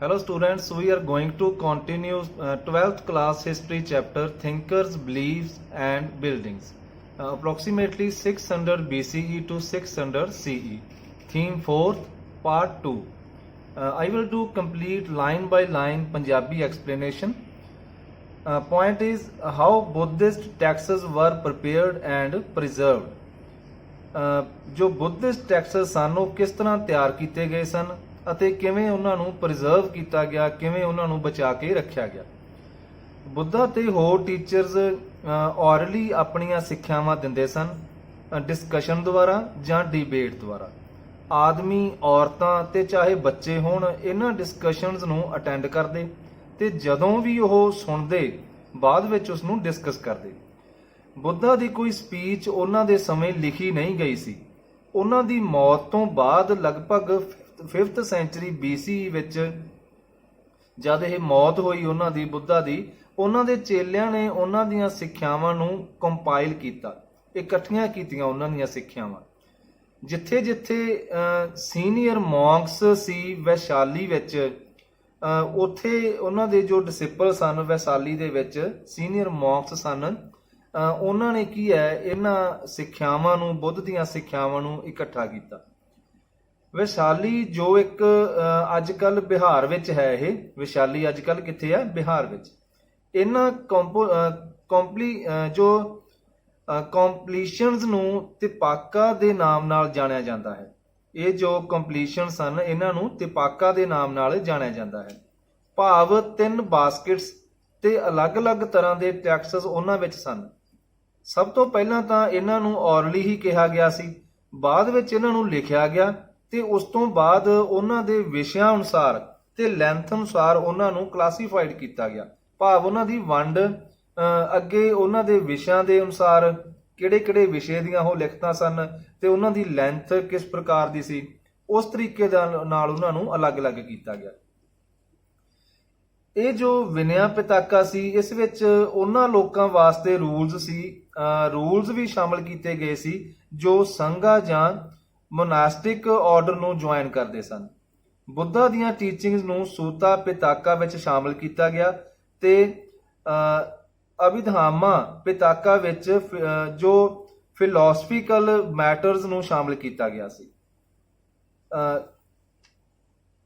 Hello students, we are going to continue 12th class history chapter Thinkers, Beliefs and Buildings. Approximately 600 BCE to 600 CE. Theme 4th, part 2. I will do complete line by line Punjabi explanation. Point is how Buddhist texts were prepared and preserved. ਜੋ Buddhist Texas ਸਨ ਉਹ ਕਿਸ ਤਰ੍ਹਾਂ ਤਿਆਰ ਕੀਤੇ ਗਏ ਸਨ ਅਤੇ ਕਿਵੇਂ ਉਹਨਾਂ ਨੂੰ ਪ੍ਰੀਜ਼ਰਵ ਕੀਤਾ ਗਿਆ, ਕਿਵੇਂ ਉਹਨਾਂ ਨੂੰ ਬਚਾ ਕੇ ਰੱਖਿਆ ਗਿਆ। ਬੁੱਧਾ ਤੇ ਹੋਰ ਟੀਚਰਸ ਔਰਲੀ ਆਪਣੀਆਂ ਸਿੱਖਿਆਵਾਂ ਦਿੰਦੇ ਸਨ, ਡਿਸਕਸ਼ਨ ਦੁਆਰਾ ਜਾਂ ਡਿਬੇਟ ਦੁਆਰਾ। ਆਦਮੀ, ਔਰਤਾਂ ਤੇ ਚਾਹੇ ਬੱਚੇ ਹੋਣ ਇਹਨਾਂ ਡਿਸਕਸ਼ਨਸ ਨੂੰ ਅਟੈਂਡ ਕਰਦੇ ਤੇ ਜਦੋਂ ਵੀ ਉਹ ਸੁਣਦੇ ਬਾਅਦ ਵਿੱਚ ਉਸ ਨੂੰ ਡਿਸਕਸ ਕਰਦੇ। ਬੁੱਧਾ ਦੀ ਕੋਈ ਸਪੀਚ ਉਹਨਾਂ ਦੇ ਸਮੇਂ ਲਿਖੀ ਨਹੀਂ ਗਈ ਸੀ। ਉਹਨਾਂ ਦੀ ਮੌਤ ਤੋਂ ਬਾਅਦ ਲਗਭਗ 5th ਸੈਂਚਰੀ BC ਵਿੱਚ ਜਦ ਇਹ ਮੌਤ ਹੋਈ ਉਹਨਾਂ ਦੀ ਬੁੱਧਾ ਦੀ, ਉਹਨਾਂ ਦੇ ਚੇਲਿਆਂ ਨੇ ਉਹਨਾਂ ਦੀਆਂ ਸਿੱਖਿਆਵਾਂ ਨੂੰ ਕੰਪਾਈਲ ਕੀਤਾ, ਇਕੱਠੀਆਂ ਕੀਤੀਆਂ ਉਹਨਾਂ ਦੀਆਂ ਸਿੱਖਿਆਵਾਂ। ਜਿੱਥੇ ਜਿੱਥੇ ਸੀਨੀਅਰ ਮੌਂਕਸ ਸੀ ਵੈਸ਼ਾਲੀ ਵਿੱਚ, ਉੱਥੇ ਉਹਨਾਂ ਦੇ ਜੋ ਡਿਸਿਪਲ ਸਨ ਵੈਸ਼ਾਲੀ ਦੇ ਵਿੱਚ ਸੀਨੀਅਰ ਮੌਂਕਸ ਸਨ, ਉਹਨਾਂ ਨੇ ਕੀ ਹੈ ਇਹਨਾਂ ਸਿੱਖਿਆਵਾਂ ਨੂੰ, ਬੁੱਧ ਦੀਆਂ ਸਿੱਖਿਆਵਾਂ ਨੂੰ ਇਕੱਠਾ ਕੀਤਾ। ਵਿਸ਼ਾਲੀ ਜੋ ਇੱਕ ਅੱਜ ਕੱਲ ਬਿਹਾਰ ਵਿੱਚ ਹੈ, ਇਹ ਵਿਸ਼ਾਲੀ ਅੱਜ ਕੱਲ ਕਿੱਥੇ ਹੈ? ਬਿਹਾਰ ਵਿੱਚ। ਇਹਨਾਂ ਜੋ ਕੰਪਲੀਸ਼ਨਸ ਨੂੰ ਤਿਪਾਕਾ ਦੇ ਨਾਮ ਨਾਲ ਜਾਣਿਆ ਜਾਂਦਾ ਹੈ। ਇਹ ਜੋ ਕੰਪਲੀਸ਼ਨ ਸਨ ਇਹਨਾਂ ਨੂੰ ਤਿਪਾਕਾ ਦੇ ਨਾਮ ਨਾਲ ਜਾਣਿਆ ਜਾਂਦਾ ਹੈ। ਭਾਵ 3 ਬਾਸਕਟਸ ਤੇ ਅਲੱਗ-ਅਲੱਗ ਤਰ੍ਹਾਂ ਦੇ ਟੈਕਸਸ ਉਹਨਾਂ ਵਿੱਚ ਸਨ। ਸਭ ਤੋਂ ਪਹਿਲਾਂ ਤਾਂ ਇਹਨਾਂ ਨੂੰ ਔਰਲੀ ਹੀ ਕਿਹਾ ਗਿਆ ਸੀ, ਬਾਅਦ ਵਿੱਚ ਇਹਨਾਂ ਨੂੰ ਲਿਖਿਆ ਗਿਆ ਤੇ ਉਸ ਤੋਂ ਬਾਅਦ ਉਹਨਾਂ ਦੇ ਵਿਸ਼ਿਆਂ ਅਨੁਸਾਰ ਤੇ ਲੈਂਥ ਅਨੁਸਾਰ ਉਹਨਾਂ ਨੂੰ ਕਲਾਸੀਫਾਈਡ ਕੀਤਾ ਗਿਆ। ਭਾਵ ਉਹਨਾਂ ਦੀ ਵੰਡ ਅੱਗੇ ਉਹਨਾਂ ਦੇ ਵਿਸ਼ਿਆਂ ਦੇ ਅਨੁਸਾਰ ਕਿਹੜੇ-ਕਿਹੜੇ ਵਿਸ਼ੇ ਦੀਆਂ ਉਹ ਲਿਖਤਾਂ ਸਨ ਤੇ ਉਹਨਾਂ ਦੀ ਲੈਂਥ ਕਿਸ ਪ੍ਰਕਾਰ ਦੀ ਸੀ, ਉਸ ਤਰੀਕੇ ਨਾਲ ਉਹਨਾਂ ਨੂੰ ਅਲੱਗ-ਅਲੱਗ ਕੀਤਾ ਗਿਆ। ਇਹ ਜੋ ਵਿਨਿਆ ਪਿਤਾਕਾ ਸੀ, ਇਸ ਵਿੱਚ ਉਹਨਾਂ ਲੋਕਾਂ ਵਾਸਤੇ ਰੂਲਸ ਸੀ, ਰੂਲਸ ਵੀ ਸ਼ਾਮਲ ਕੀਤੇ ਗਏ ਸੀ ਜੋ ਸੰਘਾ ਜਾਂ ਮੋਨਾਸਟਿਕ ਆਰਡਰ ਨੂੰ ਜੁਆਇਨ ਕਰਦੇ ਸਨ। ਬੁੱਧਾ ਦੀਆਂ ਟੀਚਿੰਗਸ ਨੂੰ ਸੂਤਾ ਪਿਤਾਕਾ ਵਿੱਚ ਸ਼ਾਮਲ ਕੀਤਾ ਗਿਆ ਤੇ ਅਭਿਧਾਮਾ ਪਿਤਾਕਾ ਵਿੱਚ ਜੋ ਫਿਲਾਸਫੀਕਲ ਮੈਟਰਸ ਨੂੰ ਸ਼ਾਮਲ ਕੀਤਾ ਗਿਆ ਸੀ।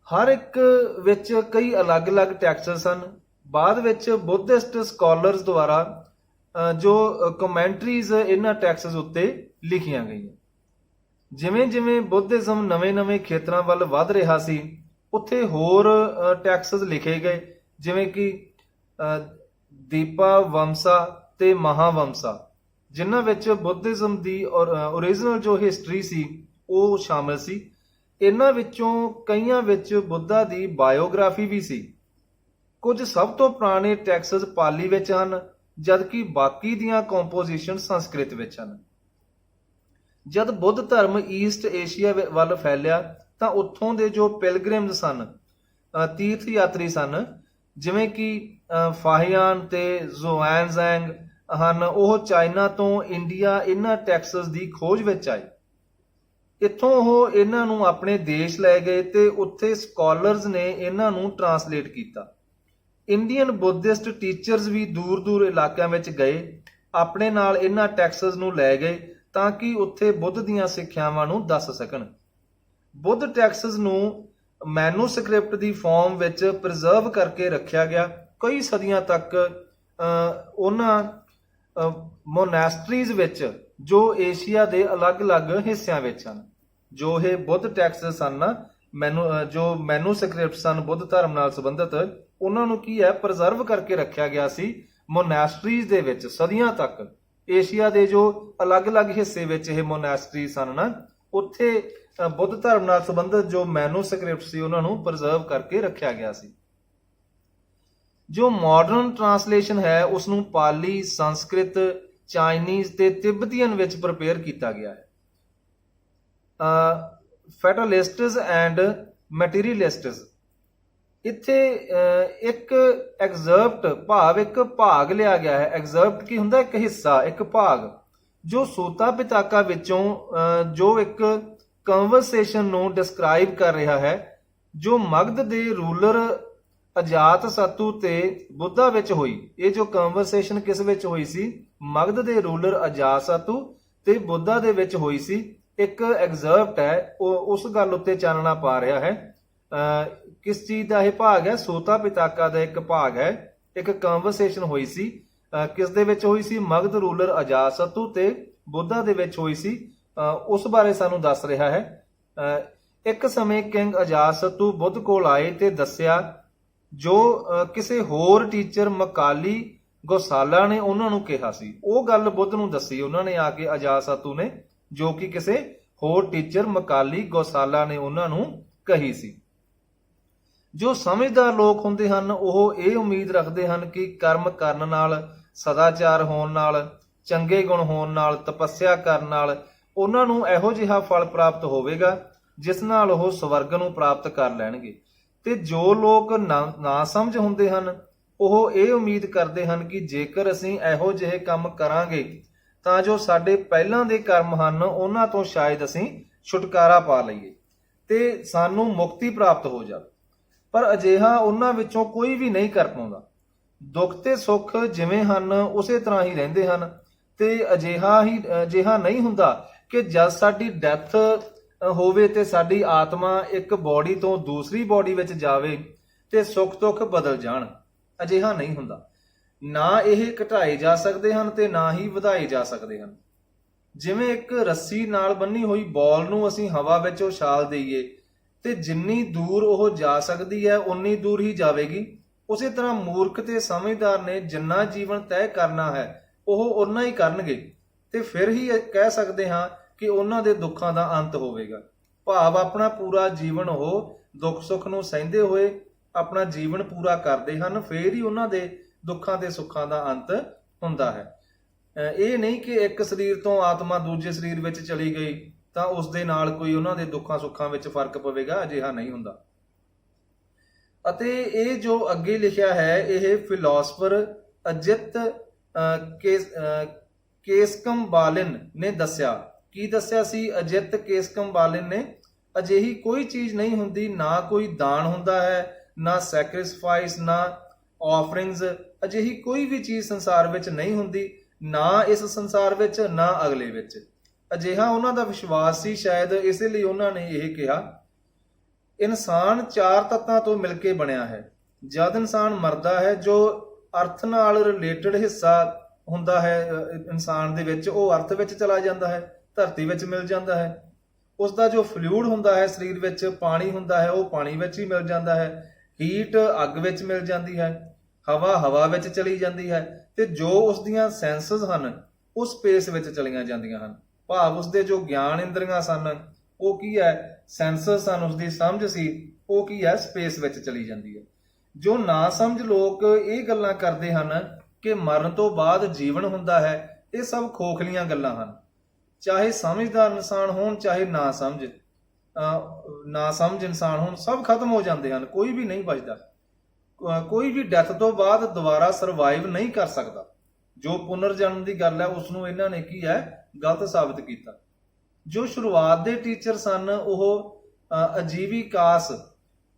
ਹਰ ਇੱਕ ਵਿੱਚ ਕਈ ਅਲੱਗ-ਅਲੱਗ ਟੈਕਸਟ ਸਨ। ਬਾਅਦ ਵਿੱਚ ਬੁੱਧਿਸਟ ਸਕਾਲਰਸ ਦੁਆਰਾ ਜੋ ਕਮੈਂਟਰੀਜ਼ ਇਹਨਾਂ ਟੈਕਸਟ ਉੱਤੇ ਲਿਖੀਆਂ ਗਈਆਂ। ਜਿਵੇਂ-ਜਿਵੇਂ ਬੁੱਧਿਜ਼ਮ ਨਵੇਂ-ਨਵੇਂ ਖੇਤਰਾਂ ਵੱਲ ਵੱਧ ਰਿਹਾ ਸੀ, ਉੱਥੇ ਹੋਰ ਟੈਕਸਟ ਲਿਖੇ ਗਏ, ਜਿਵੇਂ ਕਿ ਦੀਪਾ ਵਮਸਾ ਤੇ ਮਹਾਵਮਸਾ, ਜਿਨ੍ਹਾਂ ਵਿੱਚ ਬੁੱਧਿਜ਼ਮ ਦੀ ਓਰੀਜਨਲ ਜੋ ਹਿਸਟਰੀ ਸੀ ਉਹ ਸ਼ਾਮਲ ਸੀ। ਇਹਨਾਂ ਵਿੱਚੋਂ ਕਈਆਂ ਵਿੱਚ ਬੁੱਧਾ ਦੀ ਬਾਇਓਗ੍ਰਾਫੀ ਵੀ ਸੀ। ਕੁਝ ਸਭ ਤੋਂ ਪੁਰਾਣੇ ਟੈਕਸਟ ਪਾਲੀ ਵਿੱਚ ਹਨ, ਜਦਕਿ ਬਾਕੀ ਦੀਆਂ ਕੰਪੋਜੀਸ਼ਨ ਸੰਸਕ੍ਰਿਤ ਵਿੱਚ ਹਨ। ਜਦ ਬੁੱਧ ਧਰਮ ਈਸਟ ਏਸ਼ੀਆ ਵੱਲ ਫੈਲਿਆ ਤਾਂ ਉੱਥੋਂ ਦੇ ਜੋ ਪਿਲਗ੍ਰਿਮਜ਼ ਸਨ, ਤੀਰਥ ਯਾਤਰੀ ਸਨ, ਜਿਵੇਂ ਕਿ ਫਾਹਿਆਨ ਤੇ ਜ਼ੁਆਨਜ਼ੈਂਗ ਹਨ, ਉਹ ਚਾਈਨਾ ਤੋਂ ਇੰਡੀਆ ਇਹਨਾਂ ਟੈਕਸਟਸ ਦੀ ਖੋਜ ਵਿੱਚ ਆਏ। ਇੱਥੋਂ ਉਹ ਇਹਨਾਂ ਨੂੰ ਆਪਣੇ ਦੇਸ਼ ਲੈ ਗਏ ਤੇ ਉੱਥੇ ਸਕਾਲਰਸ ਨੇ ਇਹਨਾਂ ਨੂੰ ਟਰਾਂਸਲੇਟ ਕੀਤਾ। ਇੰਡੀਅਨ ਬੁੱਧਿਸਟ ਟੀਚਰਸ ਵੀ ਦੂਰ-ਦੂਰ ਇਲਾਕਿਆਂ ਵਿੱਚ ਗਏ, ਆਪਣੇ ਨਾਲ ਇਹਨਾਂ ਟੈਕਸਟਸ ਨੂੰ ਲੈ ਗਏ ਤਾਂ ਕਿ ਉੱਥੇ ਬੁੱਧ ਦੀਆਂ ਸਿੱਖਿਆਵਾਂ ਨੂੰ ਦੱਸ ਸਕਣ। ਬੁੱਧ ਟੈਕਸਟਸ ਨੂੰ ਮੈਨੂਸਕ੍ਰਿਪਟ ਦੀ ਫਾਰਮ ਵਿੱਚ ਪ੍ਰੀਜ਼ਰਵ ਕਰਕੇ ਰੱਖਿਆ ਗਿਆ। ਕਈ ਸਦੀਆਂ ਤੱਕ ਉਹਨਾਂ ਮੋਨੈਸਟਰੀਜ਼ ਵਿੱਚ ਜੋ ਏਸ਼ੀਆ ਦੇ ਅਲੱਗ-ਅਲੱਗ ਹਿੱਸਿਆਂ ਵਿੱਚ ਹਨ, ਜੋ ਇਹ ਬੁੱਧ ਟੈਕਸਟ ਸਨ, ਜੋ ਮੈਨੂਸਕ੍ਰਿਪਟ ਸਨ ਬੁੱਧ ਧਰਮ ਨਾਲ ਸੰਬੰਧਿਤ, ਉਹਨਾਂ ਨੂੰ ਕੀ ਹੈ ਪ੍ਰੀਜ਼ਰਵ ਕਰਕੇ ਰੱਖਿਆ ਗਿਆ ਸੀ ਮੋਨੈਸਟਰੀਜ਼ ਦੇ ਵਿੱਚ ਸਦੀਆਂ ਤੱਕ। ਏਸ਼ੀਆ ਦੇ ਜੋ ਅਲੱਗ-ਅਲੱਗ ਹਿੱਸੇ ਵਿੱਚ ਇਹ ਮੋਨੈਸਟਰੀ ਸਨ ਨਾ, ਉੱਥੇ ਬੁੱਧ ਧਰਮ ਨਾਲ ਸੰਬੰਧਿਤ ਜੋ ਮੈਨੂਸਕ੍ਰਿਪਟ ਸੀ ਉਹਨਾਂ ਨੂੰ ਪ੍ਰੀਜ਼ਰਵ ਕਰਕੇ ਰੱਖਿਆ ਗਿਆ ਸੀ। ਜੋ ਮਾਡਰਨ ਟ੍ਰਾਂਸਲੇਸ਼ਨ ਹੈ ਉਸ ਨੂੰ ਪਾਲੀ, ਸੰਸਕ੍ਰਿਤ, ਚਾਈਨੀਜ਼ ਤੇ ਤਿੱਬਤੀਅਨ ਵਿੱਚ ਪ੍ਰਪੇਅਰ ਕੀਤਾ ਗਿਆ ਹੈ। ਫੈਟਲਿਸਟਸ ਐਂਡ ਮਟੀਰੀਅਲਿਸਟਸ, ਇੱਥੇ ਇੱਕ ਐਗਜ਼ਰਪਟ ਭਾਵ ਇੱਕ ਭਾਗ ਲਿਆ ਗਿਆ ਹੈ। ਐਗਜ਼ਰਪਟ ਕੀ ਹੁੰਦਾ? ਇੱਕ ਹਿੱਸਾ, ਇੱਕ ਭਾਗ, ਜੋ ਸੂਤਾ ਪਿਤਾਕਾ ਵਿੱਚੋਂ ਜੋ ਇੱਕ ਕਨਵਰਸੇਸ਼ਨ ਨੂੰ ਡਿਸਕ੍ਰਾਈਬ ਕਰ ਰਿਹਾ ਹੈ, ਜੋ ਮਗਧ ਦੇ ਰੂਲਰ ਅਜਾਤ ਸਤੂ ਤੇ ਬੁੱਧਾ ਵਿੱਚ ਹੋਈ। ਇਹ ਜੋ ਕਨਵਰਸੇਸ਼ਨ ਕਿਸ ਵਿੱਚ ਹੋਈ ਸੀ? ਮਗਧ ਦੇ ਰੂਲਰ ਅਜਾਤ ਸਤੂ ਤੇ ਬੁੱਧਾ ਦੇ ਵਿੱਚ ਹੋਈ ਸੀ। ਇੱਕ ਐਗਜ਼ਰਪਟ ਹੈ, ਉਹ ਉਸ ਗੱਲ ਉੱਤੇ ਚਾਨਣਾ ਪਾ ਰਿਹਾ ਹੈ। ਕਿਸ ਚੀਜ਼ ਦਾ ਇਹ ਭਾਗ ਹੈ? ਸੋਤਾ ਪਿਤਾਕਾ ਦਾ ਇੱਕ ਭਾਗ ਹੈ। ਇੱਕ ਕਨਵਰਸੇਸ਼ਨ ਹੋਈ ਸੀ, ਕਿਸ ਦੇ ਵਿੱਚ ਹੋਈ ਸੀ? ਮਗਧ ਰੂਲਰ ਅਜਾਤ ਸਤੂ ਤੇ ਬੁੱਧਾ ਦੇ ਵਿੱਚ ਹੋਈ ਸੀ। ਉਸ ਬਾਰੇ ਸਾਨੂੰ ਦੱਸ ਰਿਹਾ ਹੈ। ਇੱਕ ਸਮੇਂ ਕਿੰਗ ਅਜਾਤ ਸਤੂ ਬੁੱਧ ਕੋਲ ਆਏ ਤੇ ਦੱਸਿਆ ਜੋ ਕਿਸੇ ਹੋਰ ਟੀਚਰ ਮਕਾਲੀ ਗੋਸਾਲਾ ਨੇ ਉਹਨਾਂ ਨੂੰ ਕਿਹਾ ਸੀ। ਉਹ ਗੱਲ ਬੁੱਧ ਨੂੰ ਦੱਸੀ ਉਹਨਾਂ ਨੇ ਆ ਕੇ, ਅਜਾਤ ਸਤੂ ਨੇ, ਜੋ ਕਿ ਕਿਸੇ ਹੋਰ ਟੀਚਰ ਮਕਾਲੀ ਗੋਸਾਲਾ ਨੇ ਉਹਨਾਂ ਨੂੰ ਕਹੀ ਸੀ। ਜੋ ਸਮਝਦਾਰ ਲੋਕ ਹੁੰਦੇ ਹਨ ਉਹ ਇਹ ਉਮੀਦ ਰੱਖਦੇ ਹਨ ਕਿ ਕਰਮ ਕਰਨ ਨਾਲ, ਸਦਾਚਾਰ ਹੋਣ ਨਾਲ, ਚੰਗੇ ਗੁਣ ਹੋਣ ਨਾਲ, ਤਪੱਸਿਆ ਕਰਨ ਨਾਲ ਉਹਨਾਂ ਨੂੰ ਇਹੋ ਜਿਹਾ ਫਲ ਪ੍ਰਾਪਤ ਹੋਵੇਗਾ ਜਿਸ ਨਾਲ ਉਹ ਸਵਰਗ ਨੂੰ ਪ੍ਰਾਪਤ ਕਰ ਲੈਣਗੇ। ਤੇ ਜੋ ਲੋਕ ਨਾ ਸਮਝ ਹੁੰਦੇ ਹਨ ਉਹ ਇਹ ਉਮੀਦ ਕਰਦੇ ਹਨ ਕਿ ਜੇਕਰ ਅਸੀਂ ਇਹੋ ਜਿਹੇ ਕੰਮ ਕਰਾਂਗੇ ਤਾਂ ਜੋ ਸਾਡੇ ਪਹਿਲਾਂ ਦੇ ਕਰਮ ਹਨ ਉਹਨਾਂ ਤੋਂ ਸ਼ਾਇਦ ਅਸੀਂ ਛੁਟਕਾਰਾ ਪਾ ਲਈਏ ਤੇ ਸਾਨੂੰ ਮੁਕਤੀ ਪ੍ਰਾਪਤ ਹੋ ਜਾਵੇ। ਪਰ ਅਜਿਹਾ ਉਹਨਾਂ ਵਿੱਚੋਂ ਕੋਈ ਵੀ ਨਹੀਂ ਕਰ ਪਾਉਂਦਾ। ਦੁੱਖ ਤੇ ਸੁੱਖ ਜਿਵੇਂ ਹਨ ਉਸੇ ਤਰ੍ਹਾਂ ਹੀ ਰਹਿੰਦੇ ਹਨ ਤੇ ਅਜਿਹਾ ਨਹੀਂ ਹੁੰਦਾ ਕਿ ਜਦ ਸਾਡੀ ਡੈਥ ਹੋਵੇ ਤੇ ਸਾਡੀ ਆਤਮਾ ਇੱਕ ਬੋਡੀ ਤੋਂ ਦੂਸਰੀ ਬੋਡੀ ਵਿੱਚ ਜਾਵੇ ਤੇ ਸੁੱਖ ਦੁੱਖ ਬਦਲ ਜਾਣ। ਅਜਿਹਾ ਨਹੀਂ ਹੁੰਦਾ। ਨਾ ਇਹ ਘਟਾਏ ਜਾ ਸਕਦੇ ਹਨ ਤੇ ਨਾ ਹੀ ਵਧਾਏ ਜਾ ਸਕਦੇ ਹਨ। ਜਿਵੇਂ ਇੱਕ ਰੱਸੀ ਨਾਲ ਬੰਨੀ ਹੋਈ ਬਾਲ ਨੂੰ ਅਸੀਂ ਹਵਾ ਵਿੱਚ ਉਛਾਲ ਦਈਏ ਤੇ ਜਿੰਨੀ ਦੂਰ ਉਹ ਜਾ ਸਕਦੀ ਹੈ ਉਨੀ ਦੂਰ ਹੀ ਜਾਵੇਗੀ। ਉਸੇ ਤਰ੍ਹਾਂ ਮੂਰਖ ਤੇ ਸਮਝਦਾਰ ਨੇ ਜਿੰਨਾ ਜੀਵਨ ਤੈਅ ਕਰਨਾ ਹੈ ਉਹ ਓਨਾ ਹੀ ਕਰਨਗੇ ਤੇ ਫਿਰ ਹੀ ਕਹਿ ਸਕਦੇ ਹਾਂ ਕਿ ਉਹਨਾਂ ਦੇ ਦੁੱਖਾਂ ਦਾ ਅੰਤ ਹੋਵੇਗਾ। ਭਾਵ ਆਪਣਾ ਪੂਰਾ ਜੀਵਨ ਉਹ ਦੁੱਖ ਸੁੱਖ ਨੂੰ ਸਹਿੰਦੇ ਹੋਏ ਆਪਣਾ ਜੀਵਨ ਪੂਰਾ ਕਰਦੇ ਹਨ, ਫੇਰ ਹੀ ਉਹਨਾਂ ਦੇ ਦੁੱਖਾਂ ਤੇ ਸੁੱਖਾਂ ਦਾ ਅੰਤ ਹੁੰਦਾ ਹੈ। ਇਹ ਨਹੀਂ ਕਿ ਇੱਕ ਸਰੀਰ ਤੋਂ ਆਤਮਾ ਦੂਜੇ ਸਰੀਰ ਵਿੱਚ ਚਲੀ ਗਈ ਤਾਂ ਉਸ ਦੇ ਨਾਲ ਕੋਈ ਉਹਨਾਂ ਦੇ ਦੁੱਖਾਂ ਸੁੱਖਾਂ ਵਿੱਚ ਫਰਕ ਪਵੇਗਾ। ਅਜਿਹਾ ਨਹੀਂ ਹੁੰਦਾ। ਅਤੇ ਇਹ ਜੋ ਅੱਗੇ ਲਿਖਿਆ ਹੈ ਇਹ ਫਿਲਾਸਫਰ ਅਜਿਤ ਕੇਸਕੰਬਾਲਿਨ ਨੇ ਦੱਸਿਆ। ਕੀ ਦੱਸਿਆ ਸੀ ਅਜਿਤ ਕੇਸਕੰਬਾਲਿਨ ਨੇ? ਅਜਿਹੀ ਕੋਈ ਚੀਜ਼ ਨਹੀਂ ਹੁੰਦੀ, ਨਾ ਕੋਈ ਦਾਨ ਹੁੰਦਾ ਹੈ, ਨਾ ਸੈਕਰੀਫਾਈਸ, ਨਾ ਆਫਰਿੰਗਸ। ਅਜਿਹੀ ਕੋਈ ਵੀ ਚੀਜ਼ ਸੰਸਾਰ ਵਿੱਚ ਨਹੀਂ ਹੁੰਦੀ, ਨਾ ਇਸ ਸੰਸਾਰ ਵਿੱਚ ਨਾ ਅਗਲੇ ਵਿੱਚ। ਅਜਿਹਾ ਉਹਨਾਂ ਦਾ ਵਿਸ਼ਵਾਸ ਸੀ, ਸ਼ਾਇਦ ਇਸੇ ਲਈ ਉਹਨਾਂ ਨੇ ਇਹ ਕਿਹਾ। ਇਨਸਾਨ ਚਾਰ ਤੱਤਾਂ ਤੋਂ ਮਿਲ ਕੇ ਬਣਿਆ ਹੈ। ਜਦ ਇਨਸਾਨ ਮਰਦਾ ਹੈ ਜੋ ਅਰਥ ਨਾਲ ਰਿਲੇਟਡ ਹਿੱਸਾ ਹੁੰਦਾ ਹੈ ਇਨਸਾਨ ਦੇ ਵਿੱਚ ਉਹ ਅਰਥ ਵਿੱਚ ਚਲਾ ਜਾਂਦਾ ਹੈ, ਧਰਤੀ ਵਿੱਚ ਮਿਲ ਜਾਂਦਾ ਹੈ। ਉਸ ਦਾ ਜੋ ਫਲੂਇਡ ਹੁੰਦਾ ਹੈ ਸਰੀਰ ਵਿੱਚ, ਪਾਣੀ ਹੁੰਦਾ ਹੈ, ਉਹ ਪਾਣੀ ਵਿੱਚ ਹੀ ਮਿਲ ਜਾਂਦਾ ਹੈ। ਹੀਟ ਅੱਗ ਵਿੱਚ ਮਿਲ ਜਾਂਦੀ ਹੈ, ਹਵਾ ਵਿੱਚ ਚਲੀ ਜਾਂਦੀ ਹੈ ਤੇ ਜੋ ਉਸ ਦੀਆਂ ਸੈਂਸਸ ਹਨ ਉਹ ਸਪੇਸ ਵਿੱਚ ਚਲੀਆਂ ਜਾਂਦੀਆਂ ਹਨ। ਭਾਵ ਉਸਦੇ ਜੋ ਗਿਆਨ ਇੰਦਰੀਆਂ ਸਨ ਉਹ ਕੀ ਹੈ? ਸੈਂਸਸ ਸਨ, ਉਸਦੀ ਸਮਝ ਸੀ, ਉਹ ਕੀ ਹੈ? ਸਪੇਸ ਵਿੱਚ ਚਲੀ ਜਾਂਦੀ ਹੈ। ਜੋ ਨਾ ਸਮਝ ਲੋਕ ਇਹ ਗੱਲਾਂ ਕਰਦੇ ਹਨ ਕਿ ਮਰਨ ਤੋਂ ਬਾਅਦ ਜੀਵਨ ਹੁੰਦਾ ਹੈ, ਇਹ ਸਭ ਖੋਖਲੀਆਂ ਗੱਲਾਂ ਹਨ। ਚਾਹੇ ਸਮਝਦਾਰ ਇਨਸਾਨ ਹੋਣ ਚਾਹੇ ਨਾ ਸਮਝ ਇਨਸਾਨ ਹੋਣ, ਸਭ ਖਤਮ ਹੋ ਜਾਂਦੇ ਹਨ, ਕੋਈ ਵੀ ਨਹੀਂ ਬਚਦਾ। ਕੋਈ ਵੀ ਡੈਥ ਤੋਂ ਬਾਅਦ ਦੁਬਾਰਾ ਸਰਵਾਈਵ ਨਹੀਂ ਕਰ ਸਕਦਾ। ਜੋ ਪੁਨਰ ਜਨਮ ਦੀ ਗੱਲ ਹੈ ਉਸ ਨੂੰ ਇਹਨਾਂ ਨੇ ਕੀ ਹੈ? ਗਲਤ ਸਾਬਿਤ ਕੀਤਾ। ਜੋ ਸ਼ੁਰੂਆਤ ਦੇ ਟੀਚਰ ਸਨ ਉਹ ਅਜੀਵਿਕਾਸ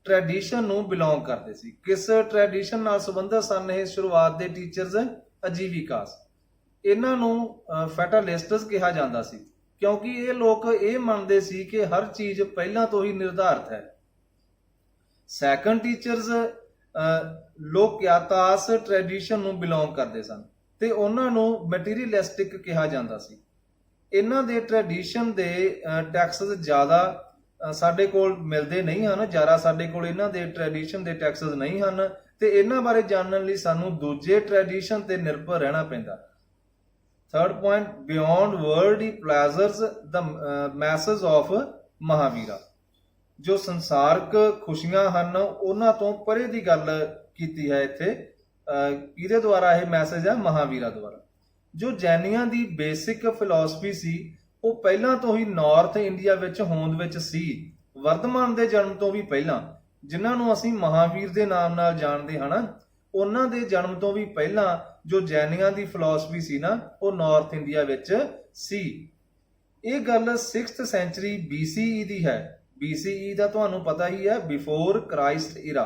ਟ੍ਰੈਡੀਸ਼ਨ ਨੂੰ ਬਿਲੋਂਗ ਕਰਦੇ ਸੀ। ਕਿਸ ਟ੍ਰੈਡੀਸ਼ਨ ਨਾਲ ਸੰਬੰਧਿਤ ਸਨ ਇਹ ਸ਼ੁਰੂਆਤ ਦੇ ਟੀਚਰਸ? ਅਜੀਵਿਕਾਸ। ਇਹਨਾਂ ਨੂੰ ਫੈਟਲਿਸਟਸ ਕਿਹਾ ਜਾਂਦਾ ਸੀ ਕਿਉਂਕਿ ਇਹ ਲੋਕ ਇਹ ਮੰਨਦੇ ਸੀ ਕਿ ਹਰ ਚੀਜ਼ ਪਹਿਲਾਂ ਤੋਂ ਹੀ ਨਿਰਧਾਰਤ ਹੈ। ਸੈਕੰਡ ਟੀਚਰਸ ਲੋਕਿਆਤਾਸ ਟ੍ਰੈਡੀਸ਼ਨ ਨੂੰ ਬਿਲੋਂਗ ਕਰਦੇ ਸਨ ਤੇ ਉਹਨਾਂ ਨੂੰ ਮਟੀਰੀਅਲਿਸਟਿਕ ਕਿਹਾ ਜਾਂਦਾ ਸੀ। ਇਹਨਾਂ ਦੇ ਟ੍ਰੈਡੀਸ਼ਨ ਦੇ ਟੈਕਸਸ ਜ਼ਿਆਦਾ ਸਾਡੇ ਕੋਲ ਮਿਲਦੇ ਨਹੀਂ ਹਨ, ਜ਼ਿਆਦਾ ਸਾਡੇ ਕੋਲ ਇਹਨਾਂ ਦੇ ਟ੍ਰੈਡੀਸ਼ਨ ਦੇ ਟੈਕਸਸ ਨਹੀਂ ਹਨ ਤੇ ਇਹਨਾਂ ਬਾਰੇ ਜਾਣਨ ਲਈ ਸਾਨੂੰ ਦੂਜੇ ਟ੍ਰੈਡੀਸ਼ਨ ਤੇ ਨਿਰਭਰ ਰਹਿਣਾ ਪੈਂਦਾ। Third point, beyond worldly pleasures the message of Mahavira. ਜੋ ਸੰਸਾਰਕ ਖੁਸ਼ੀਆਂ ਹਨ ਉਹਨਾਂ ਤੋਂ ਪਰੇ ਦੀ ਗੱਲ ਕੀਤੀ ਹੈ ਇੱਥੇ। ਕਿਹਦੇ ਦੁਆਰਾ ਇਹ ਮੈਸੇਜ ਹੈ? ਮਹਾਵੀਰਾ ਦੁਆਰਾ। ਜੋ ਜੈਨੀਆਂ ਦੀ ਬੇਸਿਕ ਫਿਲਾਸਫੀ ਸੀ ਉਹ ਪਹਿਲਾਂ ਤੋਂ ਹੀ ਨਾਰਥ ਇੰਡੀਆ ਵਿੱਚ ਹੋਂਦ ਵਿੱਚ ਸੀ, ਵਰਧਮਾਨ ਦੇ ਜਨਮ ਤੋਂ ਵੀ ਪਹਿਲਾਂ। ਜਿਨ੍ਹਾਂ ਨੂੰ ਅਸੀਂ ਮਹਾਵੀਰ ਦੇ ਨਾਮ ਨਾਲ ਜਾਣਦੇ ਹਾਂ ਉਹਨਾਂ ਦੇ ਜਨਮ ਤੋਂ ਵੀ ਪਹਿਲਾਂ ਜੋ ਜੈਨੀਆਂ ਦੀ ਫਿਲਾਸਫੀ ਸੀ ਨਾ ਉਹ ਨਾਰਥ ਇੰਡੀਆ ਵਿੱਚ ਸੀ। ਇਹ ਗੱਲ 6th ਸੈਂਚਰੀ BCE ਦੀ ਹੈ BCE ਦਾ ਤੁਹਾਨੂੰ ਪਤਾ ਹੀ ਹੈ, before Christ era.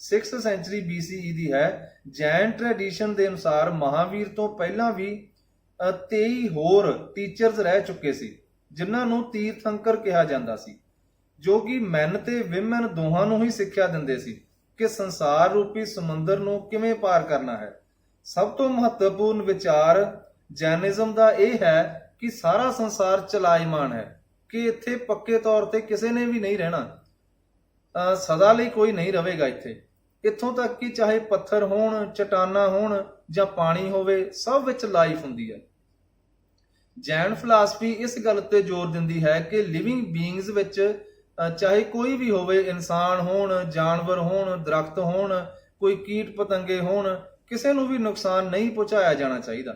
6th century BCE ਦੀ ਹੈ। ਜੈਨ ਟ੍ਰੈਡੀਸ਼ਨ ਦੇ ਅਨੁਸਾਰ ਮਹਾਵੀਰ ਤੋਂ ਪਹਿਲਾਂ ਵੀ 23 ਹੋਰ ਟੀਚਰਸ ਰਹਿ ਚੁੱਕੇ ਸੀ, ਜਿਨ੍ਹਾਂ ਨੂੰ ਤੀਰਥੰਕਰ ਕਿਹਾ ਜਾਂਦਾ ਸੀ, ਜੋ ਕਿ ਮੈਨ ਤੇ ਵਿਮਨ ਦੋਹਾਂ ਨੂੰ ਹੀ ਸਿੱਖਿਆ ਦਿੰਦੇ ਸੀ ਕਿ ਸੰਸਾਰ ਰੂਪੀ ਸਮੁੰਦਰ ਨੂੰ ਕਿਵੇਂ ਪਾਰ ਕਰਨਾ ਹੈ। ਸਭ ਤੋਂ ਮਹੱਤਵਪੂਰਨ ਵਿਚਾਰ ਜੈਨਿਜ਼ਮ ਦਾ ਇਹ ਹੈ ਕਿ ਸਾਰਾ ਸੰਸਾਰ ਚਲਾਇਮਾਨ ਹੈ, ਕਿ ਇੱਥੇ ਪੱਕੇ ਤੌਰ ਤੇ ਕਿਸੇ ਨੇ ਵੀ ਨਹੀਂ ਰਹਿਣਾ, ਸਦਾ ਲਈ ਕੋਈ ਨਹੀਂ ਰਹੇਗਾ ਇੱਥੇ। ਇੱਥੋਂ ਤੱਕ ਕਿ ਚਾਹੇ ਪੱਥਰ ਹੋਣ, ਚਟਾਨਾਂ ਹੋਣ ਜਾਂ ਪਾਣੀ ਹੋਵੇ, ਸਭ ਵਿੱਚ ਲਾਈਫ ਹੁੰਦੀ ਹੈ। ਜੈਨ ਫਿਲਾਸਫੀ ਇਸ ਗੱਲ ਤੇ ਜ਼ੋਰ ਦਿੰਦੀ ਹੈ ਕਿ ਲਿਵਿੰਗ ਬੀਇੰਗਸ ਵਿੱਚ ਚਾਹੇ ਕੋਈ ਵੀ ਹੋਵੇ, ਇਨਸਾਨ ਹੋਣ, ਜਾਨਵਰ ਹੋਣ, ਦਰਖਤ ਹੋਣ, ਕੋਈ ਕੀਟ ਪਤੰਗੇ ਹੋਣ, ਕਿਸੇ ਨੂੰ ਵੀ ਨੁਕਸਾਨ ਨਹੀਂ ਪਹੁੰਚਾਇਆ ਜਾਣਾ ਚਾਹੀਦਾ।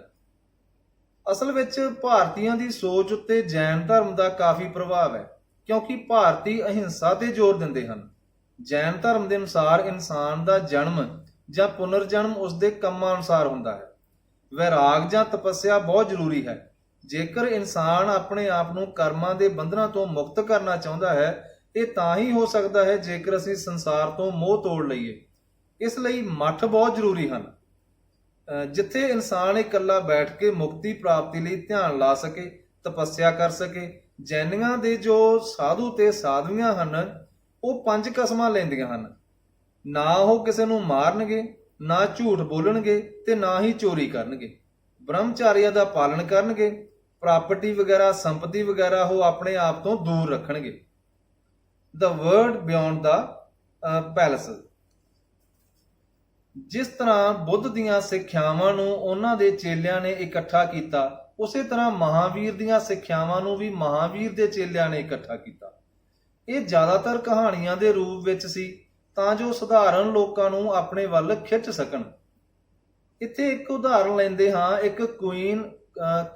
ਅਸਲ ਵਿੱਚ ਭਾਰਤੀਆਂ ਦੀ ਸੋਚ ਉੱਤੇ ਜੈਨ ਧਰਮ ਦਾ ਕਾਫੀ ਪ੍ਰਭਾਵ ਹੈ, ਕਿਉਂਕਿ ਭਾਰਤੀ ਅਹਿੰਸਾ ਤੇ ਜ਼ੋਰ ਦਿੰਦੇ ਹਨ। ਜੈਨ ਧਰਮ ਦੇ ਅਨੁਸਾਰ ਇਨਸਾਨ ਦਾ ਜਨਮ ਜਾਂ ਪੁਨਰ ਜਨਮ ਉਸਦੇ ਕੰਮਾਂ ਅਨੁਸਾਰ ਹੁੰਦਾ ਹੈ। ਵੈਰਾਗ ਜਾਂ ਤਪੱਸਿਆ ਬਹੁਤ ਜ਼ਰੂਰੀ ਹੈ। ਜੇਕਰ ਇਨਸਾਨ ਆਪਣੇ ਆਪ ਨੂੰ ਕਰਮਾਂ ਦੇ ਬੰਧਨਾਂ ਤੋਂ ਮੁਕਤ ਕਰਨਾ ਚਾਹੁੰਦਾ ਹੈ, ਇਹ ਤਾਂ ਹੀ ਹੋ ਸਕਦਾ ਹੈ ਜੇਕਰ ਅਸੀਂ ਸੰਸਾਰ ਤੋਂ ਮੋਹ ਤੋੜ ਲਈਏ। ਇਸ ਲਈ ਮੱਠ ਬਹੁਤ ਜ਼ਰੂਰੀ ਹਨ, ਜਿੱਥੇ ਇਨਸਾਨ ਇਕੱਲਾ ਬੈਠ ਕੇ ਮੁਕਤੀ ਪ੍ਰਾਪਤੀ ਲਈ ਧਿਆਨ ਲਾ ਸਕੇ, ਤਪੱਸਿਆ ਕਰ ਸਕੇ। ਜੈਨੀਆਂ ਦੇ ਜੋ ਸਾਧੂ ਤੇ ਸਾਧਵੀਆਂ ਹਨ, ਉਹ 5 ਕਸਮਾਂ ਲੈਂਦੀਆਂ ਹਨ। ਨਾ ਉਹ ਕਿਸੇ ਨੂੰ ਮਾਰਨਗੇ, ਨਾ ਝੂਠ ਬੋਲਣਗੇ ਤੇ ਨਾ ਹੀ ਚੋਰੀ ਕਰਨਗੇ। ਬ੍ਰਹਮਚਾਰੀਆ ਦਾ ਪਾਲਣ ਕਰਨਗੇ। ਪ੍ਰਾਪਰਟੀ ਵਗੈਰਾ, ਸੰਪਤੀ ਵਗੈਰਾ ਉਹ ਆਪਣੇ ਆਪ ਤੋਂ ਦੂਰ ਰੱਖਣਗੇ। ਦ ਵਰਡ ਬਿਯੋਂਡ ਦਾ ਪੈਲਸ। ਜਿਸ ਤਰ੍ਹਾਂ ਬੁੱਧ ਦੀਆਂ ਸਿੱਖਿਆਵਾਂ ਨੂੰ ਉਹਨਾਂ ਦੇ ਚੇਲਿਆਂ ਨੇ ਇਕੱਠਾ ਕੀਤਾ, ਉਸੇ ਤਰ੍ਹਾਂ ਮਹਾਵੀਰ ਦੀਆਂ ਸਿੱਖਿਆਵਾਂ ਨੂੰ ਵੀ ਮਹਾਵੀਰ ਦੇ ਚੇਲਿਆਂ ਨੇ ਇਕੱਠਾ ਕੀਤਾ। ਇਹ ਜ਼ਿਆਦਾਤਰ ਕਹਾਣੀਆਂ ਦੇ ਰੂਪ ਵਿੱਚ ਸੀ, ਤਾਂ ਜੋ ਸਧਾਰਨ ਲੋਕਾਂ ਨੂੰ ਆਪਣੇ ਵੱਲ ਖਿੱਚ ਸਕਣ। ਇੱਥੇ ਇੱਕ ਉਦਾਹਰਨ ਲੈਂਦੇ ਹਾਂ, ਇੱਕ ਕੁਈਨ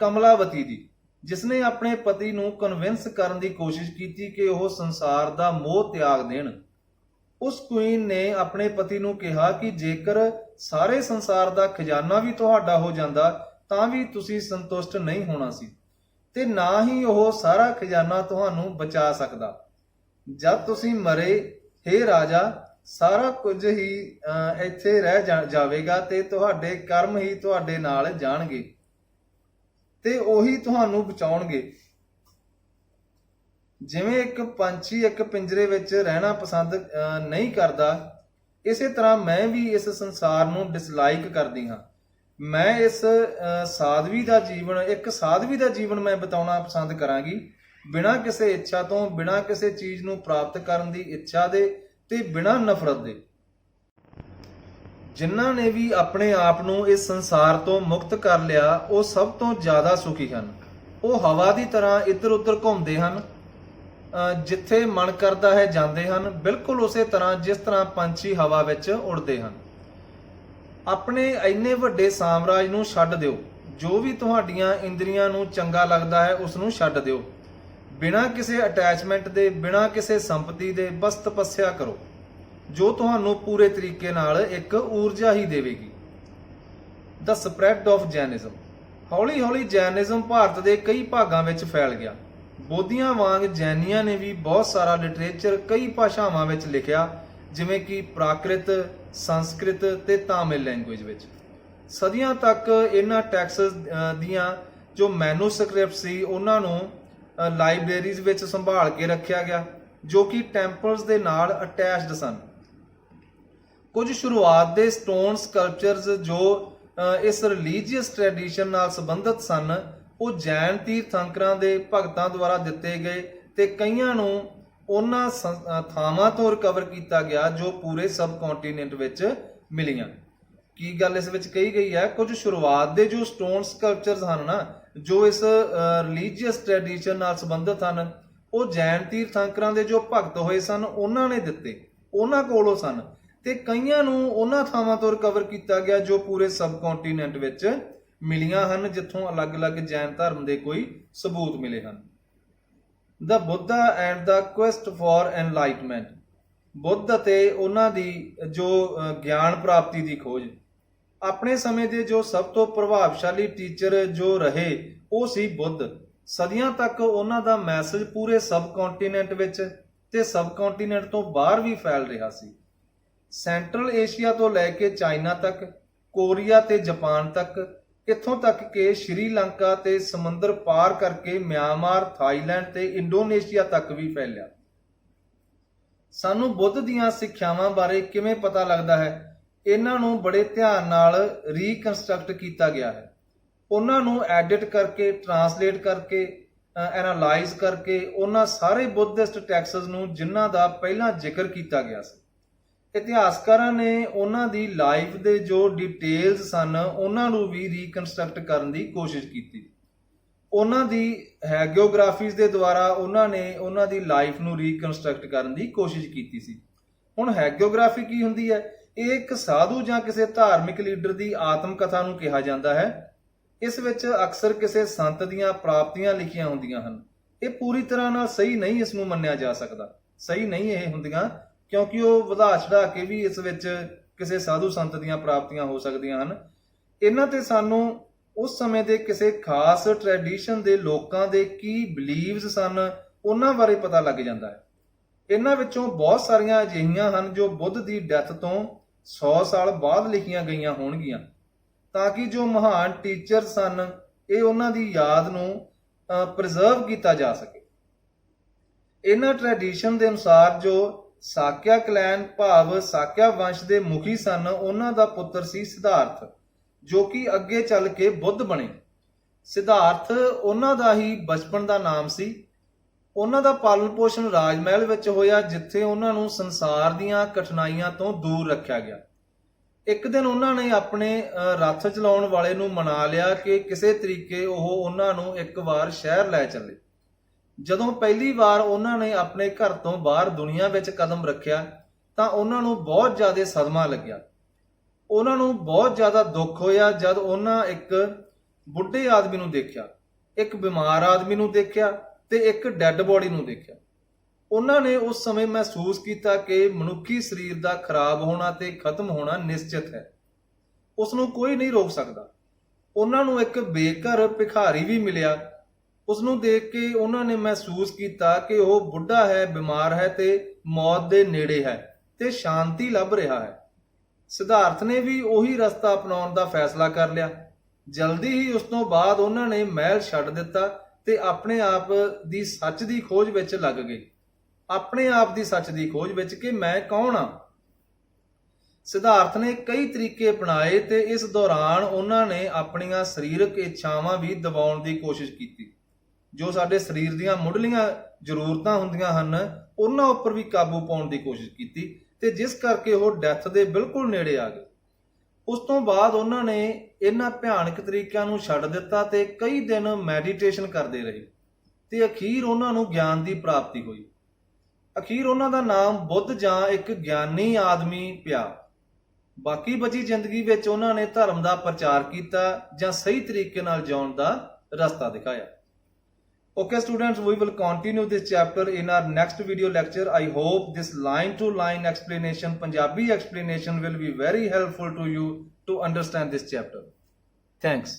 ਕਮਲਾਵਤੀ ਦੀ, ਜਿਸਨੇ ਆਪਣੇ ਪਤੀ ਨੂੰ ਕਨਵਿੰਸ ਕਰਨ ਦੀ ਕੋਸ਼ਿਸ਼ ਕੀਤੀ ਕਿ ਉਹ ਸੰਸਾਰ ਦਾ ਮੋਹ ਤਿਆਗ ਦੇਣ। ਉਸ ਕੁਈਨ ਨੇ ਆਪਣੇ ਪਤੀ ਨੂੰ ਕਿਹਾ ਕਿ ਜੇਕਰ ਸਾਰੇ ਸੰਸਾਰ ਦਾ ਖਜ਼ਾਨਾ ਵੀ ਤੁਹਾਡਾ ਹੋ ਜਾਂਦਾ ਤਾਂ ਵੀ ਤੁਸੀਂ ਸੰਤੁਸ਼ਟ ਨਹੀਂ ਹੋਣਾ ਸੀ, ਤੇ ਨਾ ਹੀ ਉਹ ਸਾਰਾ ਖਜ਼ਾਨਾ ਤੁਹਾਨੂੰ ਬਚਾ ਸਕਦਾ। ਜਦ ਤੁਸੀਂ ਮਰੇ, ਹੇ ਰਾਜਾ, ਸਾਰਾ ਕੁਝ ਹੀ ਇੱਥੇ ਰਹਿ ਜਾਵੇਗਾ ਤੇ ਤੁਹਾਡੇ ਕਰਮ ਹੀ ਤੁਹਾਡੇ ਨਾਲ ਜਾਣਗੇ ਤੇ ਉਹੀ ਤੁਹਾਨੂੰ ਬਚਾਉਣਗੇ। ਜਿਵੇਂ ਇੱਕ ਪੰਛੀ ਇੱਕ ਪਿੰਜਰੇ ਵਿੱਚ ਰਹਿਣਾ ਪਸੰਦ ਨਹੀਂ ਕਰਦਾ, ਇਸੇ ਤਰ੍ਹਾਂ ਮੈਂ ਵੀ ਇਸ ਸੰਸਾਰ ਨੂੰ ਡਿਸਲਾਈਕ ਕਰਦੀ ਹਾਂ। ਮੈਂ ਇਸ ਸਾਧਵੀ ਦਾ ਜੀਵਨ ਮੈਂ ਬਿਤਾਉਣਾ ਪਸੰਦ ਕਰਾਂਗੀ, ਬਿਨਾਂ ਕਿਸੇ ਇੱਛਾ ਤੋਂ, ਬਿਨਾਂ ਕਿਸੇ ਚੀਜ਼ ਨੂੰ ਪ੍ਰਾਪਤ ਕਰਨ ਦੀ ਇੱਛਾ ਦੇ ਤੇ ਬਿਨਾਂ ਨਫ਼ਰਤ ਦੇ। ਜਿਨ੍ਹਾਂ ਨੇ ਵੀ ਆਪਣੇ ਆਪ ਨੂੰ ਇਸ ਸੰਸਾਰ ਤੋਂ ਮੁਕਤ ਕਰ ਲਿਆ, ਉਹ ਸਭ ਤੋਂ ਜ਼ਿਆਦਾ ਸੁਖੀ ਹਨ। ਉਹ ਹਵਾ ਦੀ ਤਰ੍ਹਾਂ ਇੱਧਰ ਉੱਧਰ ਘੁੰਮਦੇ ਹਨ, ਜਿੱਥੇ ਮਨ ਕਰਦਾ ਹੈ ਜਾਂਦੇ ਹਨ, ਬਿਲਕੁਲ ਉਸੇ ਤਰ੍ਹਾਂ ਜਿਸ ਤਰ੍ਹਾਂ ਪੰਛੀ ਹਵਾ ਵਿੱਚ ਉੜਦੇ ਹਨ। ਆਪਣੇ ਇੰਨੇ ਵੱਡੇ ਸਾਮਰਾਜ ਨੂੰ ਛੱਡ ਦਿਓ। ਜੋ ਵੀ ਤੁਹਾਡੀਆਂ ਇੰਦਰੀਆਂ ਨੂੰ ਚੰਗਾ ਲੱਗਦਾ ਹੈ ਉਸ ਨੂੰ ਛੱਡ ਦਿਓ। ਬਿਨਾਂ ਕਿਸੇ ਅਟੈਚਮੈਂਟ ਦੇ, ਬਿਨਾਂ ਕਿਸੇ ਸੰਪਤੀ ਦੇ, ਬਸ ਤਪੱਸਿਆ ਕਰੋ, ਜੋ ਤੁਹਾਨੂੰ ਪੂਰੇ ਤਰੀਕੇ ਨਾਲ ਇੱਕ ਊਰਜਾ ਹੀ ਦੇਵੇਗੀ। ਦ ਸਪਰੈਡ ਆਫ ਜੈਨਿਜ਼ਮ। ਹੌਲੀ ਹੌਲੀ ਜੈਨਿਜ਼ਮ ਭਾਰਤ ਦੇ ਕਈ ਭਾਗਾਂ ਵਿੱਚ ਫੈਲ ਗਿਆ। ਬੋਧੀਆਂ ਵਾਂਗ ਜੈਨੀਆਂ ਨੇ ਵੀ ਬਹੁਤ ਸਾਰਾ ਲਿਟਰੇਚਰ ਕਈ ਭਾਸ਼ਾਵਾਂ ਵਿੱਚ ਲਿਖਿਆ, ਜਿਵੇਂ ਕਿ ਪ੍ਰਾਕ੍ਰਿਤ, ਸੰਸਕ੍ਰਿਤ ਤੇ ਤਾਮਿਲ ਲੈਂਗੁਏਜ ਵਿੱਚ। ਸਦੀਆਂ ਤੱਕ ਇਹਨਾਂ ਟੈਕਸਟ ਦੀਆਂ ਜੋ ਮੈਨੂਸਕ੍ਰਿਪਟ ਸੀ, ਉਹਨਾਂ ਨੂੰ ਲਾਇਬ੍ਰੇਰੀਜ਼ ਵਿੱਚ ਸੰਭਾਲ ਕੇ ਰੱਖਿਆ ਗਿਆ, ਜੋ ਕਿ ਟੈਂਪਲਸ ਦੇ ਨਾਲ ਅਟੈਚਡ ਸਨ। ਕੁਝ ਸ਼ੁਰੂਆਤ ਦੇ ਸਟੋਨ ਸਕਲਪਚਰਸ ਜੋ ਇਸ ਰਿਲੀਜੀਅਸ ਟ੍ਰੈਡੀਸ਼ਨ ਨਾਲ ਸੰਬੰਧਿਤ ਸਨ, ਉਹ ਜੈਨ ਤੀਰਥੰਕਰਾਂ ਦੇ ਭਗਤਾਂ ਦੁਆਰਾ ਦਿੱਤੇ ਗਏ ਤੇ ਕਈਆਂ ਨੂੰ ਉਹਨਾਂ ਥਾਵਾਂ ਤੋਂ ਰਿਕਵਰ ਕੀਤਾ ਗਿਆ ਜੋ ਪੂਰੇ ਸਬ ਕੰਟੀਨੈਂਟ ਵਿੱਚ ਮਿਲੀਆਂ। ਕੀ ਗੱਲ ਇਸ ਵਿੱਚ ਕਹੀ ਗਈ ਹੈ? ਕੁਝ ਸ਼ੁਰੂਆਤ ਦੇ ਜੋ ਸਟੋਨ ਸਕਲਪਚਰਸ ਹਨ ਨਾ, ਜੋ ਇਸ ਰਿਲੀਜੀਅਸ ਟ੍ਰੈਡੀਸ਼ਨ ਨਾਲ ਸੰਬੰਧਿਤ ਹਨ, ਉਹ ਜੈਨ ਤੀਰਥੰਕਰਾਂ ਦੇ ਜੋ ਭਗਤ ਹੋਏ ਸਨ ਉਹਨਾਂ ਨੇ ਦਿੱਤੇ, ਉਹਨਾਂ ਕੋਲੋਂ ਸਨ, ਤੇ ਕਈਆਂ ਨੂੰ ਉਹਨਾਂ ਥਾਵਾਂ ਤੋਂ ਰਿਕਵਰ ਕੀਤਾ ਗਿਆ ਜੋ ਪੂਰੇ ਸਬ ਕੰਟੀਨੈਂਟ ਵਿੱਚ ਮਿਲੀਆਂ ਹਨ, ਜਿੱਥੋਂ ਅਲੱਗ-ਅਲੱਗ ਜੈਨ ਧਰਮ ਦੇ ਕੋਈ ਸਬੂਤ ਮਿਲੇ ਹਨ। The Buddha and the quest for enlightenment. Buddha ਅਤੇ ਉਹਨਾਂ ਦੀ ਜੋ ਗਿਆਨ ਪ੍ਰਾਪਤੀ ਦੀ ਖੋਜ। ਆਪਣੇ ਸਮੇਂ ਦੇ ਜੋ ਸਭ ਤੋਂ ਪ੍ਰਭਾਵਸ਼ਾਲੀ ਟੀਚਰ ਜੋ ਰਹੇ, ਉਹ ਸੀ ਬੁੱਧ। ਸਦੀਆਂ ਤੱਕ ਉਹਨਾਂ ਦਾ ਮੈਸੇਜ ਪੂਰੇ ਸਬ ਕੰਟੀਨੈਂਟ ਵਿੱਚ ਤੇ ਸਬਕੌਂਟੀਨੈਂਟ ਤੋਂ ਬਾਹਰ ਵੀ ਫੈਲ ਰਿਹਾ ਸੀ। ਸੈਂਟਰਲ ਏਸ਼ੀਆ ਤੋਂ ਲੈ ਕੇ ਚਾਈਨਾ ਤੱਕ, ਕੋਰੀਆ ਤੇ ਜਾਪਾਨ ਤੱਕ, ਇੱਥੋਂ ਤੱਕ ਕਿ ਸ਼੍ਰੀਲੰਕਾ ਤੇ ਸਮੁੰਦਰ ਪਾਰ ਕਰਕੇ ਮਿਆਂਮਾਰ, ਥਾਈਲੈਂਡ ਤੇ ਇੰਡੋਨੇਸ਼ੀਆ ਤੱਕ ਵੀ ਫੈਲਿਆ। ਸਾਨੂੰ ਬੁੱਧ ਦੀਆਂ ਸਿੱਖਿਆਵਾਂ ਬਾਰੇ ਕਿਵੇਂ ਪਤਾ ਲੱਗਦਾ ਹੈ? ਇਹਨਾਂ ਨੂੰ ਬੜੇ ਧਿਆਨ ਨਾਲ ਰੀਕਨਸਟਰਕਟ ਕੀਤਾ ਗਿਆ ਹੈ। ਉਹਨਾਂ ਨੂੰ ਐਡਿਟ ਕਰਕੇ, ਟਰਾਂਸਲੇਟ ਕਰਕੇ, ਐਨਾਲਾਈਜ਼ ਕਰਕੇ ਉਹਨਾਂ ਸਾਰੇ ਬੁੱਧਿਸਟ ਟੈਕਸਟਸ ਨੂੰ ਜਿਨ੍ਹਾਂ ਦਾ ਪਹਿਲਾਂ ਜ਼ਿਕਰ ਕੀਤਾ ਗਿਆ ਸੀ। ਇਤਿਹਾਸਕਾਰਾਂ ਨੇ ਉਹਨਾਂ ਦੀ ਲਾਈਫ ਦੇ ਜੋ ਡਿਟੇਲਸ ਸਨ ਉਹਨਾਂ ਨੂੰ ਵੀ ਰੀਕਨਸਟਰਕਟ ਕਰਨ ਦੀ ਕੋਸ਼ਿਸ਼ ਕੀਤੀ। ਉਹਨਾਂ ਦੀ ਹੈਗਿਓਗ੍ਰਾਫੀਜ਼ ਦੇ ਦੁਆਰਾ ਉਹਨਾਂ ਨੇ ਉਹਨਾਂ ਦੀ ਲਾਈਫ ਨੂੰ ਰੀਕਨਸਟਰਕਟ ਕਰਨ ਦੀ ਕੋਸ਼ਿਸ਼ ਕੀਤੀ ਸੀ। ਹੁਣ ਹੈਗਿਓਗ੍ਰਾਫੀ ਕੀ ਹੁੰਦੀ ਹੈ? ਇਹ ਇੱਕ ਸਾਧੂ ਜਾਂ ਕਿਸੇ ਧਾਰਮਿਕ ਲੀਡਰ ਦੀ ਆਤਮ ਕਥਾ ਨੂੰ ਕਿਹਾ ਜਾਂਦਾ ਹੈ। ਇਸ ਵਿੱਚ ਅਕਸਰ ਕਿਸੇ ਸੰਤ ਦੀਆਂ ਪ੍ਰਾਪਤੀਆਂ ਲਿਖੀਆਂ ਹੁੰਦੀਆਂ ਹਨ। ਇਹ ਪੂਰੀ ਤਰ੍ਹਾਂ ਨਾਲ ਸਹੀ ਨਹੀਂ ਇਸ ਨੂੰ ਮੰਨਿਆ ਜਾ ਸਕਦਾ। ਸਹੀ ਨਹੀਂ ਇਹ ਹੁੰਦੀਆਂ, ਕਿਉਂਕਿ ਉਹ ਵਧਾ ਚੜਾ ਕੇ ਵੀ ਇਸ ਵਿੱਚ ਕਿਸੇ ਸਾਧੂ ਸੰਤ ਦੀਆਂ ਪ੍ਰਾਪਤੀਆਂ ਹੋ ਸਕਦੀਆਂ ਹਨ। ਇਹਨਾਂ ਤੇ ਸਾਨੂੰ ਉਸ ਸਮੇਂ ਦੇ ਕਿਸੇ ਖਾਸ ਟ੍ਰੈਡੀਸ਼ਨ ਦੇ ਲੋਕਾਂ ਦੇ ਕੀ ਬਿਲੀਵਸ ਸਨ ਉਹਨਾਂ ਬਾਰੇ ਪਤਾ ਲੱਗ ਜਾਂਦਾ ਹੈ। ਇਹਨਾਂ ਵਿੱਚੋਂ ਬਹੁਤ ਸਾਰੀਆਂ ਅਜਿਹੀਆਂ ਹਨ ਜੋ ਬੁੱਧ ਦੀ ਡੈਥ ਤੋਂ 100 ਸਾਲ ਬਾਅਦ ਲਿਖੀਆਂ ਗਈਆਂ ਹੋਣਗੀਆਂ, ਤਾਂ ਕਿ ਜੋ ਮਹਾਨ ਟੀਚਰ ਸਨ ਇਹ ਉਹਨਾਂ ਦੀ ਯਾਦ ਨੂੰ ਪ੍ਰੀਜ਼ਰਵ ਕੀਤਾ ਜਾ ਸਕੇ। ਇਹਨਾਂ ਟ੍ਰੈਡੀਸ਼ਨ ਦੇ ਅਨੁਸਾਰ ਜੋ ਸਾਕਿਆ ਕਲੈਨ ਭਾਵ ਸਾਕਿਆ ਵੰਸ਼ ਦੇ ਮੁਖੀ ਸਨ ਉਹਨਾਂ ਦਾ ਪੁੱਤਰ ਸੀ ਸਿਧਾਰਥ, ਜੋ ਕਿ ਅੱਗੇ ਚੱਲ ਕੇ ਬੁੱਧ ਬਣੇ। ਸਿਧਾਰਥ ਉਹਨਾਂ ਦਾ ਹੀ ਬਚਪਨ ਦਾ ਨਾਮ ਸੀ। ਉਹਨਾਂ ਦਾ ਪਾਲਣ ਪੋਸ਼ਣ ਰਾਜ ਮਹਿਲ ਵਿੱਚ ਹੋਇਆ, ਜਿੱਥੇ ਉਹਨਾਂ ਨੂੰ ਸੰਸਾਰ ਦੀਆਂ ਕਠਿਨਾਈਆਂ ਤੋਂ ਦੂਰ ਰੱਖਿਆ ਗਿਆ। ਇੱਕ ਦਿਨ ਉਹਨਾਂ ਨੇ ਆਪਣੇ ਰੱਥ ਚਲਾਉਣ ਵਾਲੇ ਨੂੰ ਮਨਾ ਲਿਆ ਕਿ ਕਿਸੇ ਤਰੀਕੇ ਉਹ ਉਹਨਾਂ ਨੂੰ ਇੱਕ ਵਾਰ ਸ਼ਹਿਰ ਲੈ ਚੱਲੇ। ਜਦੋਂ ਪਹਿਲੀ ਵਾਰ ਉਹਨਾਂ ਨੇ ਆਪਣੇ ਘਰ ਤੋਂ ਬਾਹਰ ਦੁਨੀਆ ਵਿੱਚ ਕਦਮ ਰੱਖਿਆ ਤਾਂ ਉਹਨਾਂ ਨੂੰ ਬਹੁਤ ਜ਼ਿਆਦਾ ਸਦਮਾ ਲੱਗਿਆ। ਉਹਨਾਂ ਨੂੰ ਬਹੁਤ ਜ਼ਿਆਦਾ ਦੁੱਖ ਹੋਇਆ ਜਦ ਉਹਨਾਂ ਇੱਕ ਬੁੱਢੇ ਆਦਮੀ ਨੂੰ ਦੇਖਿਆ, ਇੱਕ ਬਿਮਾਰ ਆਦਮੀ ਨੂੰ ਦੇਖਿਆ ਤੇ ਇੱਕ ਡੈੱਡ ਬੋਡੀ ਨੂੰ ਦੇਖਿਆ। ਉਹਨਾਂ ਨੇ ਉਸ ਸਮੇਂ ਮਹਿਸੂਸ ਕੀਤਾ ਕਿ ਮਨੁੱਖੀ ਸਰੀਰ ਦਾ ਖਰਾਬ ਹੋਣਾ ਤੇ ਖਤਮ ਹੋਣਾ ਨਿਸ਼ਚਿਤ ਹੈ, ਉਸ ਨੂੰ ਕੋਈ ਨਹੀਂ ਰੋਕ ਸਕਦਾ। ਉਹਨਾਂ ਨੂੰ ਇੱਕ ਬੇਘਰ ਭਿਖਾਰੀ ਵੀ ਮਿਲਿਆ। ਉਸ ਨੂੰ ਦੇਖ ਕੇ ਉਹਨਾਂ ਨੇ ਮਹਿਸੂਸ ਕੀਤਾ ਕਿ ਉਹ ਬੁੱਢਾ ਹੈ, ਬਿਮਾਰ ਹੈ ਤੇ ਮੌਤ ਦੇ ਨੇੜੇ ਹੈ ਤੇ ਸ਼ਾਂਤੀ ਲੱਭ ਰਿਹਾ ਹੈ। ਸਿਧਾਰਥ ਨੇ ਵੀ ਉਹੀ ਰਸਤਾ ਅਪਣਾਉਣ ਦਾ ਫੈਸਲਾ ਕਰ ਲਿਆ। ਜਲਦੀ ਹੀ ਉਸ ਤੋਂ ਬਾਅਦ ਉਹਨਾਂ ਨੇ ਮਹਿਲ ਛੱਡ ਦਿੱਤਾ ਤੇ ਆਪਣੇ ਆਪ ਦੀ ਸੱਚ ਦੀ ਖੋਜ ਵਿੱਚ ਲੱਗ ਗਏ। ਆਪਣੇ ਆਪ ਦੀ ਸੱਚ ਦੀ ਖੋਜ ਵਿੱਚ ਕਿ ਮੈਂ ਕੌਣ ਹਾਂ। ਸਿਧਾਰਥ ਨੇ ਕਈ ਤਰੀਕੇ ਅਪਣਾਏ ਤੇ ਇਸ ਦੌਰਾਨ ਉਹਨਾਂ ਨੇ ਆਪਣੀਆਂ ਸਰੀਰਕ ਇੱਛਾਵਾਂ ਵੀ ਦਬਾਉਣ ਦੀ ਕੋਸ਼ਿਸ਼ ਕੀਤੀ। ਜੋ ਸਾਡੇ ਸਰੀਰ ਦੀਆਂ ਮੁੱਢਲੀਆਂ ਜ਼ਰੂਰਤਾਂ ਹੁੰਦੀਆਂ ਹਨ ਉਹਨਾਂ ਉੱਪਰ ਵੀ ਕਾਬੂ ਪਾਉਣ ਦੀ ਕੋਸ਼ਿਸ਼ ਕੀਤੀ ਤੇ ਜਿਸ ਕਰਕੇ ਉਹ ਡੈਥ ਦੇ ਬਿਲਕੁਲ ਨੇੜੇ ਆ ਗਏ। ਉਸ ਤੋਂ ਬਾਅਦ ਉਹਨਾਂ ਨੇ ਇਹਨਾਂ ਭਿਆਨਕ ਤਰੀਕਿਆਂ ਨੂੰ ਛੱਡ ਦਿੱਤਾ ਤੇ ਕਈ ਦਿਨ ਮੈਡੀਟੇਸ਼ਨ ਕਰਦੇ ਰਹੇ ਤੇ ਅਖੀਰ ਉਹਨਾਂ ਨੂੰ ਗਿਆਨ ਦੀ ਪ੍ਰਾਪਤੀ ਹੋਈ। ਅਖੀਰ ਉਹਨਾਂ ਦਾ ਨਾਮ ਬੁੱਧ ਜਾਂ ਇੱਕ ਗਿਆਨੀ ਆਦਮੀ ਪਿਆ। ਬਾਕੀ ਬਚੀ ਜ਼ਿੰਦਗੀ ਵਿੱਚ ਉਹਨਾਂ ਨੇ ਧਰਮ ਦਾ ਪ੍ਰਚਾਰ ਕੀਤਾ ਜਾਂ ਸਹੀ ਤਰੀਕੇ ਨਾਲ ਜਿਉਣ ਦਾ ਰਸਤਾ ਦਿਖਾਇਆ। Okay students, we will continue this chapter in our next video lecture. I hope this line to line explanation, Punjabi explanation will be very helpful to you to understand this chapter. Thanks.